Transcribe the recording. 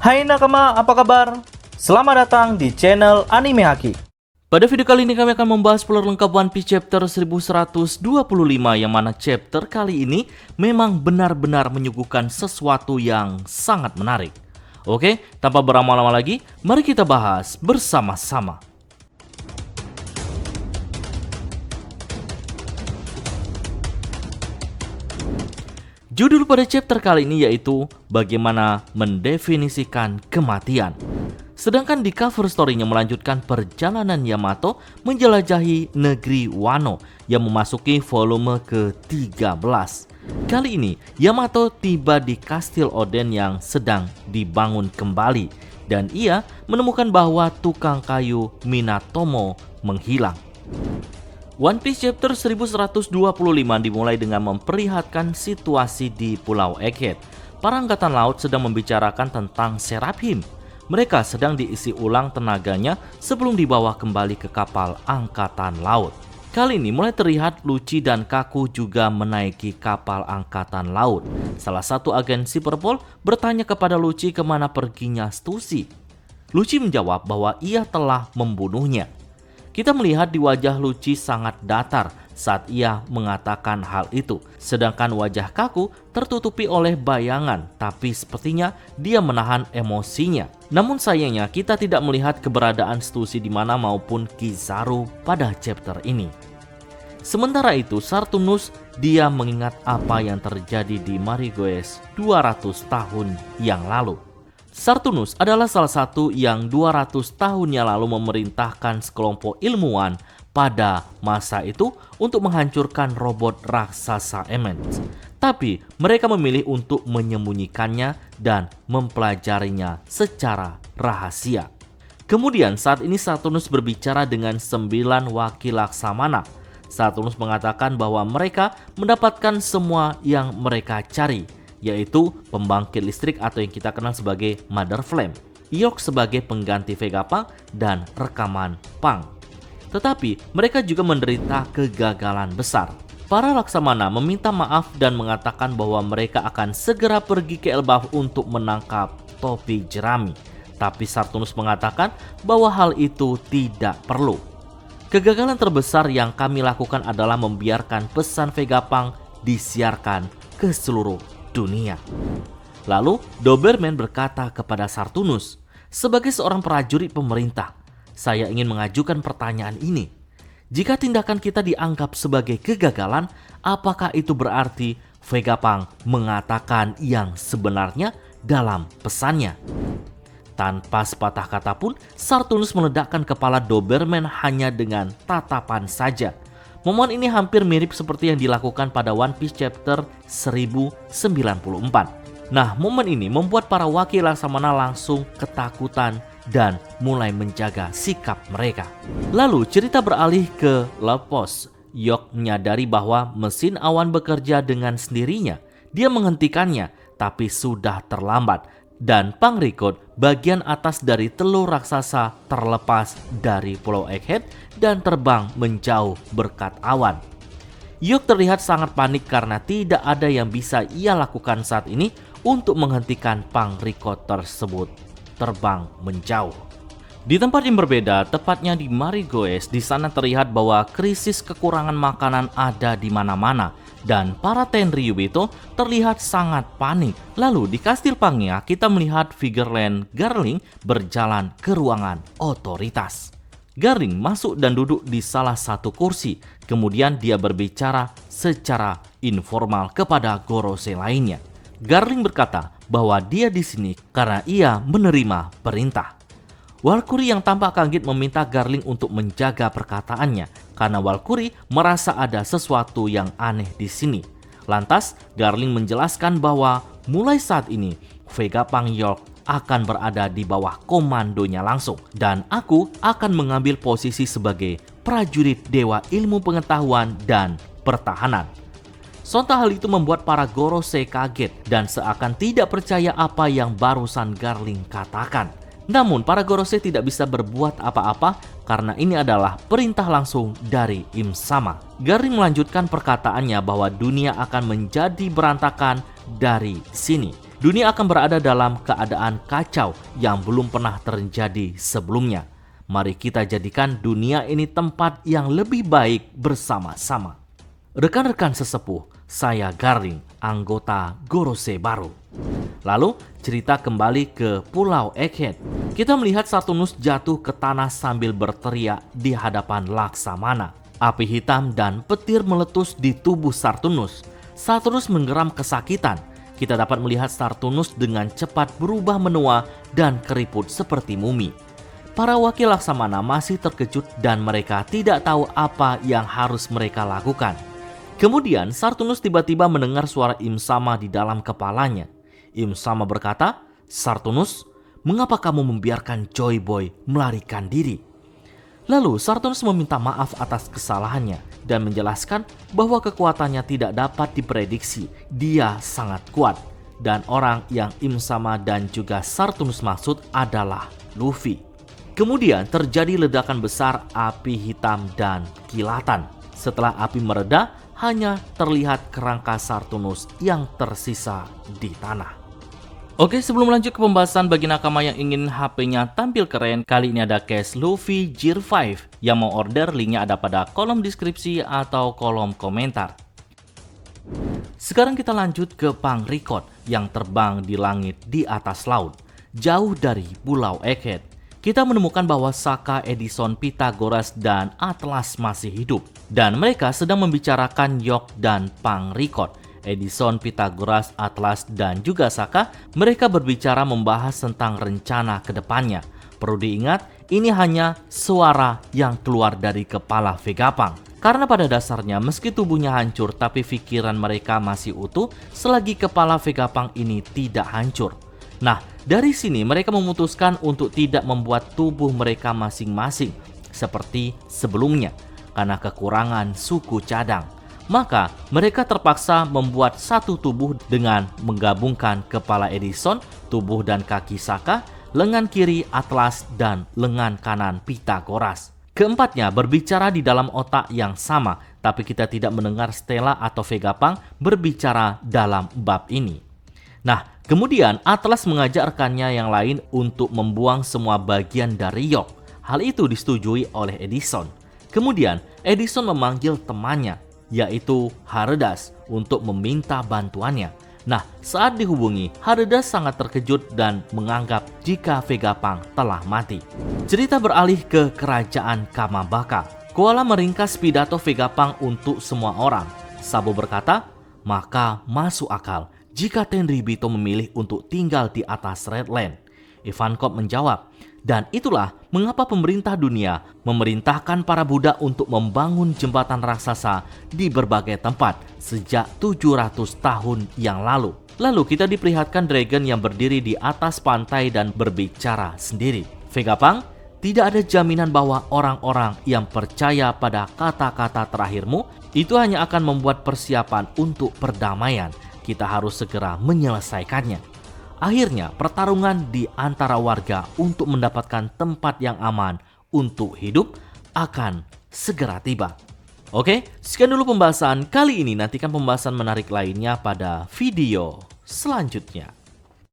Hai nakama, apa kabar? Selamat datang di channel Anime Haki. Pada video kali ini kami akan membahas spoiler lengkap One Piece chapter 1125, yang mana chapter kali ini memang benar-benar menyuguhkan sesuatu yang sangat menarik. Oke, tanpa berlama-lama lagi, mari kita bahas bersama-sama. Judul pada chapter kali ini yaitu bagaimana mendefinisikan kematian. Sedangkan di cover story-nya melanjutkan perjalanan Yamato menjelajahi negeri Wano yang memasuki volume ke-13. Kali ini Yamato tiba di Kastil Oden yang sedang dibangun kembali dan ia menemukan bahwa tukang kayu Minatomo menghilang. One Piece chapter 1125 dimulai dengan memperlihatkan situasi di Pulau Egghead. Para angkatan laut sedang membicarakan tentang Seraphim. Mereka sedang diisi ulang tenaganya sebelum dibawa kembali ke kapal angkatan laut. Kali ini mulai terlihat Lucci dan Kaku juga menaiki kapal angkatan laut. Salah satu agen Superpol bertanya kepada Lucci kemana perginya Stussy. Lucci menjawab bahwa ia telah membunuhnya. Kita melihat di wajah Lucci sangat datar saat ia mengatakan hal itu. Sedangkan wajah Kaku tertutupi oleh bayangan, tapi sepertinya dia menahan emosinya. Namun sayangnya kita tidak melihat keberadaan Stussy di mana maupun Kizaru pada chapter ini. Sementara itu Sartunus dia mengingat apa yang terjadi di Marigoes 200 tahun yang lalu. Sartunus adalah salah satu yang 200 tahun yang lalu memerintahkan sekelompok ilmuwan pada masa itu untuk menghancurkan robot raksasa Ement. Tapi mereka memilih untuk menyembunyikannya dan mempelajarinya secara rahasia. Kemudian saat ini Sartunus berbicara dengan 9 wakil laksamana. Sartunus mengatakan bahwa mereka mendapatkan semua yang mereka cari, yaitu pembangkit listrik atau yang kita kenal sebagai Mother Flame, York sebagai pengganti Vegapunk, dan rekaman Punk. Tetapi mereka juga menderita kegagalan besar. Para laksamana meminta maaf dan mengatakan bahwa mereka akan segera pergi ke Elbaf untuk menangkap topi jerami. Tapi Sartunus mengatakan bahwa hal itu tidak perlu. Kegagalan terbesar yang kami lakukan adalah membiarkan pesan Vegapunk disiarkan ke seluruh dunia. Lalu Doberman berkata kepada Sartunus, sebagai seorang prajurit pemerintah, saya ingin mengajukan pertanyaan ini. Jika tindakan kita dianggap sebagai kegagalan, apakah itu berarti Vegapunk mengatakan yang sebenarnya dalam pesannya? Tanpa sepatah kata pun, Sartunus meledakkan kepala Doberman hanya dengan tatapan saja. Momen ini hampir mirip seperti yang dilakukan pada One Piece chapter 1094. Nah, momen ini membuat para wakil laksamana langsung ketakutan dan mulai menjaga sikap mereka. Lalu cerita beralih ke Lepos. York menyadari bahwa mesin awan bekerja dengan sendirinya. Dia menghentikannya, tapi sudah terlambat. Dan Pangrikot, bagian atas dari telur raksasa, terlepas dari Pulau Egghead dan terbang menjauh berkat awan. York terlihat sangat panik karena tidak ada yang bisa ia lakukan saat ini untuk menghentikan Pangrikot tersebut terbang menjauh. Di tempat yang berbeda, tepatnya di Marigoes, di sana terlihat bahwa krisis kekurangan makanan ada di mana-mana. Dan para Tenryubito terlihat sangat panik. Lalu di Kastil Pangia kita melihat Figureland Garling berjalan ke ruangan otoritas. Garling masuk dan duduk di salah satu kursi. Kemudian dia berbicara secara informal kepada Gorosei lainnya. Garling berkata bahwa dia di sini karena ia menerima perintah. Walkuri yang tampak kaget meminta Garling untuk menjaga perkataannya karena Walkuri merasa ada sesuatu yang aneh di sini. Lantas Garling menjelaskan bahwa mulai saat ini Vegapunk York akan berada di bawah komandonya langsung dan aku akan mengambil posisi sebagai prajurit Dewa Ilmu Pengetahuan dan Pertahanan. Sontak hal itu membuat para Gorosei kaget dan seakan tidak percaya apa yang barusan Garling katakan. Namun para Gorosei tidak bisa berbuat apa-apa karena ini adalah perintah langsung dari Im Sama. Garling melanjutkan perkataannya bahwa dunia akan menjadi berantakan dari sini. dunia akan berada dalam keadaan kacau yang belum pernah terjadi sebelumnya. Mari kita jadikan dunia ini tempat yang lebih baik bersama-sama. Rekan-rekan sesepuh, saya Garling, anggota Gorose Baru. Lalu cerita kembali ke Pulau Egghead. Kita melihat Sartunus jatuh ke tanah sambil berteriak di hadapan Laksamana. Api hitam dan petir meletus di tubuh Sartunus. Sartunus menggeram kesakitan. Kita dapat melihat Sartunus dengan cepat berubah menua dan keriput seperti mumi. Para wakil Laksamana masih terkejut dan mereka tidak tahu apa yang harus mereka lakukan. Kemudian Sartunus tiba-tiba mendengar suara Imsama di dalam kepalanya. Imsama berkata, "Sartunus, mengapa kamu membiarkan Joy Boy melarikan diri?" Lalu Sartunus meminta maaf atas kesalahannya dan menjelaskan bahwa kekuatannya tidak dapat diprediksi. Dia sangat kuat dan orang yang Imsama dan juga Sartunus maksud adalah Luffy. Kemudian terjadi ledakan besar api hitam dan kilatan. Setelah api mereda, hanya terlihat kerangka Sartunus yang tersisa di tanah. Oke, sebelum lanjut ke pembahasan bagi nakama yang ingin HP-nya tampil keren, kali ini ada case Luffy Gear 5. Yang mau order, linknya ada pada kolom deskripsi atau kolom komentar. Sekarang kita lanjut ke Pangrikot yang terbang di langit di atas laut, jauh dari Pulau Egghead. Kita menemukan bahwa Sokka, Edison, Pythagoras, dan Atlas masih hidup. Dan mereka sedang membicarakan York dan Pangrikot. Edison, Pythagoras, Atlas, dan juga Sokka, mereka berbicara membahas tentang rencana ke depannya. Perlu diingat, ini hanya suara yang keluar dari kepala Vegapunk. Karena pada dasarnya meski tubuhnya hancur tapi pikiran mereka masih utuh selagi kepala Vegapunk ini tidak hancur. Nah, dari sini mereka memutuskan untuk tidak membuat tubuh mereka masing-masing seperti sebelumnya karena kekurangan suku cadang. Maka mereka terpaksa membuat satu tubuh dengan menggabungkan kepala Edison, tubuh dan kaki Sokka, lengan kiri Atlas, dan lengan kanan Pythagoras. Keempatnya berbicara di dalam otak yang sama, tapi kita tidak mendengar Stella atau Vegapunk berbicara dalam bab ini. Nah, kemudian Atlas mengajak rekannya yang lain untuk membuang semua bagian dari York. Hal itu disetujui oleh Edison. Kemudian Edison memanggil temannya, yaitu Haredas, untuk meminta bantuannya. Nah, saat dihubungi, Haredas sangat terkejut dan menganggap jika Vegapunk telah mati. Cerita beralih ke kerajaan Kamabaka. Koala meringkas pidato Vegapunk untuk semua orang. Sabo berkata, "Maka masuk akal jika Tenryubito memilih untuk tinggal di atas Redland." Ivankov menjawab, "Dan itulah mengapa pemerintah dunia memerintahkan para budak untuk membangun jembatan raksasa di berbagai tempat sejak 700 tahun yang lalu." Lalu kita diperlihatkan Dragon yang berdiri di atas pantai dan berbicara sendiri. "Vegapunk, tidak ada jaminan bahwa orang-orang yang percaya pada kata-kata terakhirmu itu hanya akan membuat persiapan untuk perdamaian. Kita harus segera menyelesaikannya." Akhirnya pertarungan di antara warga untuk mendapatkan tempat yang aman untuk hidup akan segera tiba. Oke, sekian dulu pembahasan kali ini. Nantikan pembahasan menarik lainnya pada video selanjutnya.